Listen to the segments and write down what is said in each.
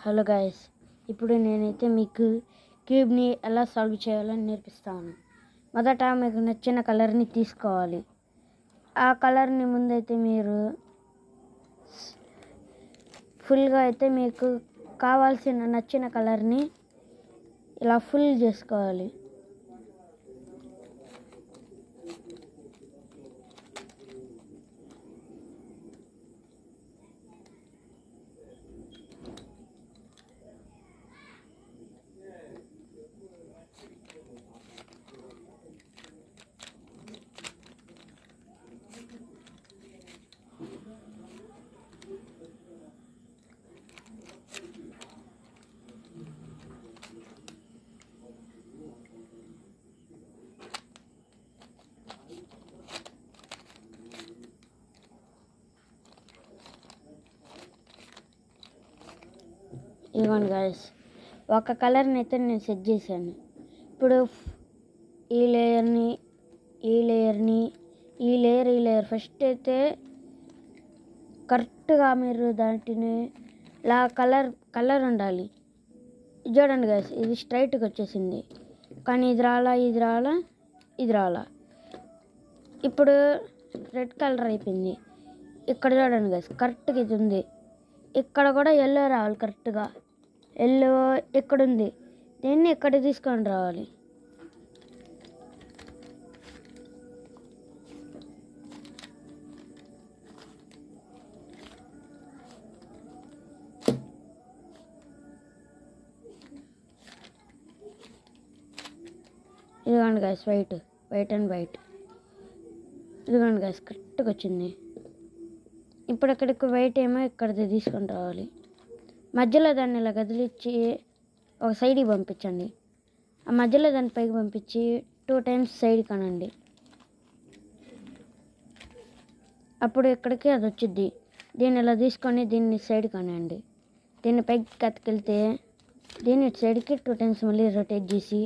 Hello guys, ఇప్పుడు నేనైతే మీకు క్యూబ్ని ఎలా సాల్వ్ చేయాలని నేర్పిస్తాను. మొదట మీకు నచ్చిన కలర్ని తీసుకోవాలి. ఆ కలర్ని ముందైతే మీరు ఫుల్గా అయితే మీకు కావాల్సిన నచ్చిన కలర్ని ఇలా ఫుల్ చేసుకోవాలి. ఇదిగోండి గాయస్, ఒక కలర్ని అయితే నేను సెట్ చేశాను. ఇప్పుడు ఈ లేయర్ ఫస్ట్ అయితే కరెక్ట్గా మీరు దాంట్ని ఇలా కలర్ ఉండాలి. చూడండి గాయస్, ఇది స్ట్రైట్గా వచ్చేసింది, కానీ ఇది రాలా. ఇప్పుడు రెడ్ కలర్ అయిపోయింది. ఇక్కడ చూడండి గాయస్, కరెక్ట్గా ఇది ఉంది. ఇక్కడ కూడా ఎల్లో రావాలి. కరెక్ట్గా ఎల్లో ఇక్కడ ఉంది, దీన్ని ఇక్కడ తీసుకొని రావాలి. ఇదిగోండి గాయస్, వైట్ అండ్ వైట్. ఇదిగోండి గాయస్, కరెక్ట్గా వచ్చింది. ఇప్పుడు అక్కడికి వైట్ ఏమో ఇక్కడిది తీసుకొని రావాలి. మధ్యలో దాన్ని ఇలా కదిలిచ్చి ఒక సైడ్కి పంపించండి. ఆ మధ్యలో దాన్ని పైకి పంపించి 2 times సైడ్కి అనండి. అప్పుడు ఇక్కడికి అది వచ్చింది. దీన్ని ఇలా తీసుకొని దీన్ని సైడ్కి అనండి. దీన్ని పైకి కతికెళ్తే దీన్ని ఇటు సైడ్కి 2 times మళ్ళీ రొటేట్ చేసి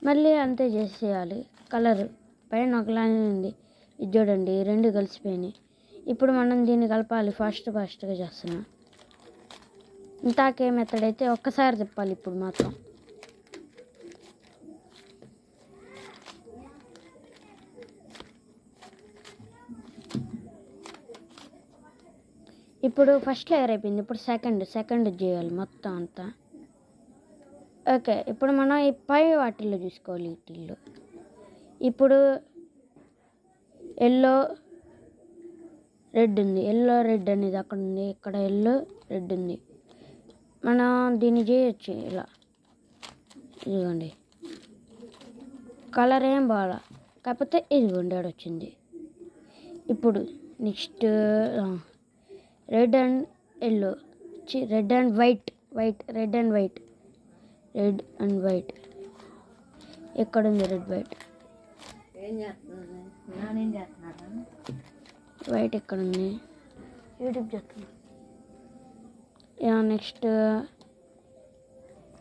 మళ్ళీ అంతే చేసేయాలి. కలర్ పైన ఒకలానే ఉంది. ఇది చూడండి, 2 కలిసిపోయినాయి. ఇప్పుడు మనం దీన్ని కలపాలి. ఫాస్ట్గా చేస్తున్నా. ఇంతాకే మెథడ్ అయితే ఒక్కసారి తిప్పాలి. ఇప్పుడు మాత్రం ఇప్పుడు ఫస్ట్ లేయర్ అయిపోయింది. ఇప్పుడు సెకండ్ చేయాలి మొత్తం అంతా. ఓకే, ఇప్పుడు మనం ఈ పై వాటిల్లో చూసుకోవాలి. వీటిల్లో ఇప్పుడు ఎల్లో రెడ్ ఉంది. ఎల్లో రెడ్ అనేది అక్కడ ఉంది. ఇక్కడ ఎల్లో రెడ్ ఉంది. మనం దీన్ని చేయొచ్చు ఇలా. ఇదిగోండి, కలర్ ఏం బాగా, కాకపోతే ఇదిగోండి వచ్చింది. ఇప్పుడు next red and yellow, red and white. ఎక్కడుంది రెడ్ వైట్? వైట్ ఎక్కడుంది? యూట్యూబ్ చేస్తున్నా. నెక్స్ట్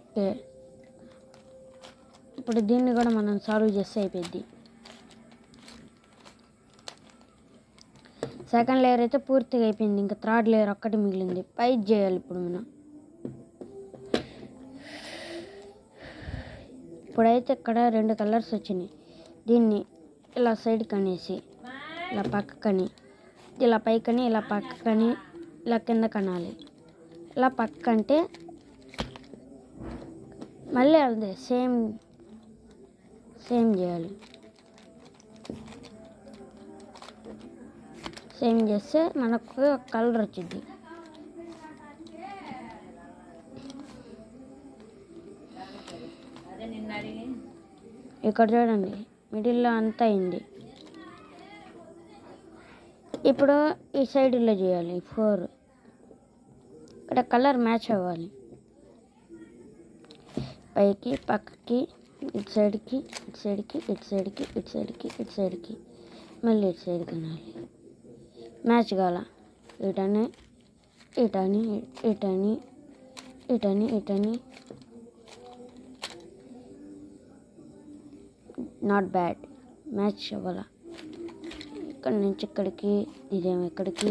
ఓకే, ఇప్పుడు దీన్ని కూడా మనం సాల్వ్ చేస్తే అయిపోద్ది. సెకండ్ లేయర్ అయితే పూర్తిగా అయిపోయింది. ఇంకా థర్డ్ లేయర్ ఒక్కటి మిగిలింది. పైకి చేయాలి. ఇప్పుడు మనం ఇప్పుడైతే ఇక్కడ 2 కలర్స్ వచ్చినాయి. దీన్ని ఇలా సైడ్కి అనేసి ఇలా పక్కకని, ఇలా పైకని, ఇలా పక్కకని, ఇలా కింద కనాలి. ఇలా పక్కంటే మళ్ళీ అదే సేమ్ చేయాలి. సేమ్ చేస్తే మనకు కలర్ వచ్చింది. ఇక్కడ చూడండి, మిడిల్లో అంతా అయింది. ఇప్పుడు ఈ సైడ్లో చేయాలి. 4 ఇక్కడ కలర్ మ్యాచ్ అవ్వాలి. పైకి పక్కకి, ఇటు సైడ్కి మళ్ళీ ఇటు సైడ్కి అనాలి. మ్యాచ్ కాల. ఇటని నాట్ బ్యాడ్, మ్యాచ్ అవ్వాల. ఇక్కడ నుంచి ఇక్కడికి, ఇదేమి ఇక్కడికి,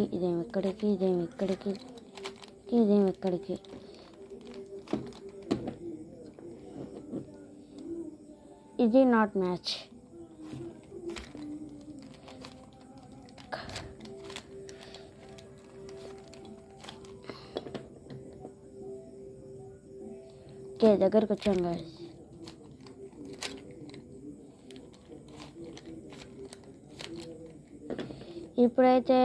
ఇది నాట్ మ్యాచ్. ఓకే, దగ్గరకు వచ్చాం గాయస్. ఇప్పుడైతే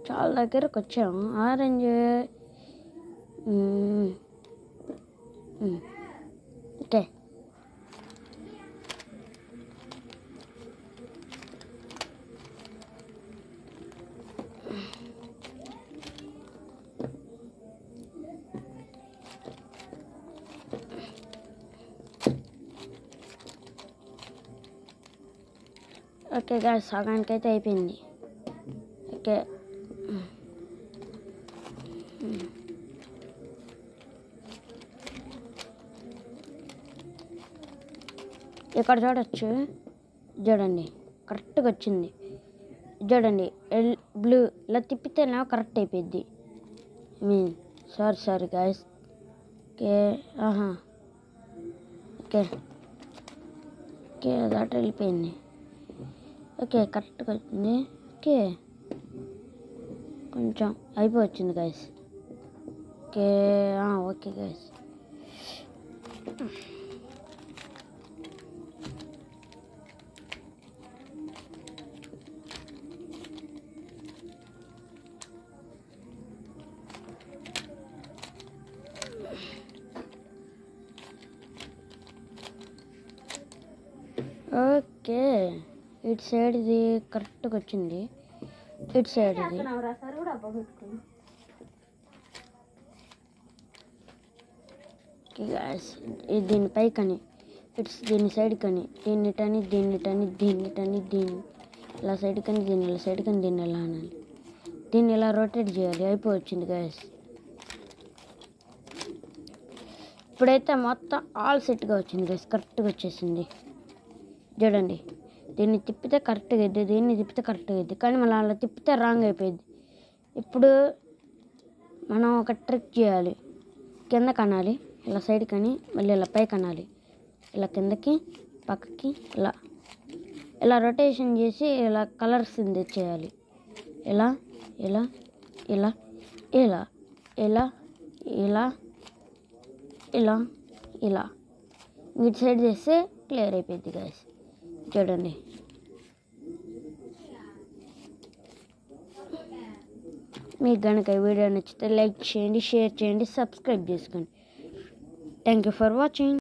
చాలా దగ్గరకు వచ్చాము. Orange okay. ఓకే గాయస్, సగానికైతే అయిపోయింది. ఓకే, ఇక్కడ చూడొచ్చు. చూడండి, కరెక్ట్గా వచ్చింది. చూడండి, బ్లూ ఇలా తిప్పితేనే కరెక్ట్ అయిపోయింది. Sorry guys. Okay, okay okay, దాట వెళ్ళిపోయింది. ఓకే, కరెక్ట్గా వచ్చింది. ఓకే, కొంచెం అయిపోవచ్చింది guys. Okay okay guys. Okay, ఇటు సైడ్ ఇది కరెక్ట్గా వచ్చింది. ఇటు సైడ్ ఇది దీనిపై కానీ దీని సైడ్ కానీ దీన్నిటని దీన్ని ఇలా సైడ్ కానీ దీన్ని ఇలా సైడ్ కానీ దీన్ని ఎలా అనాలి, దీన్ని ఇలా రొటేట్ చేయాలి. అయిపోవచ్చింది గాయస్. ఇప్పుడైతే మొత్తం ఆల్ సెట్గా వచ్చింది గాయస్. కరెక్ట్గా వచ్చేసింది. చూడండి, దీన్ని తిప్పితే కరెక్ట్గా అయింది, దీన్ని తిప్పితే కరెక్ట్గా అయింది, కానీ మళ్ళీ అలా తిప్పితే రాంగ్ అయిపోయింది. ఇప్పుడు మనం ఒక ట్రిక్ చేయాలి. కింద కనాలి, ఇలా సైడ్ కానీ మళ్ళీ ఇలా పైకి అనాలి. ఇలా కిందకి పక్కకి ఇలా రొటేషన్ చేసి ఇలా కలర్స్ తెచ్చేయాలి. ఇలా ఇలా ఇలా ఇలా ఇలా ఇలా ఇలా ఇలా ఇటు సైడ్ చేస్తే క్లియర్ అయిపోయింది గాయస్. చూడండి, మీకు కనుక ఈ వీడియో నచ్చితే లైక్ చేయండి, షేర్ చేయండి, సబ్స్క్రైబ్ చేసుకోండి. Thank you for watching.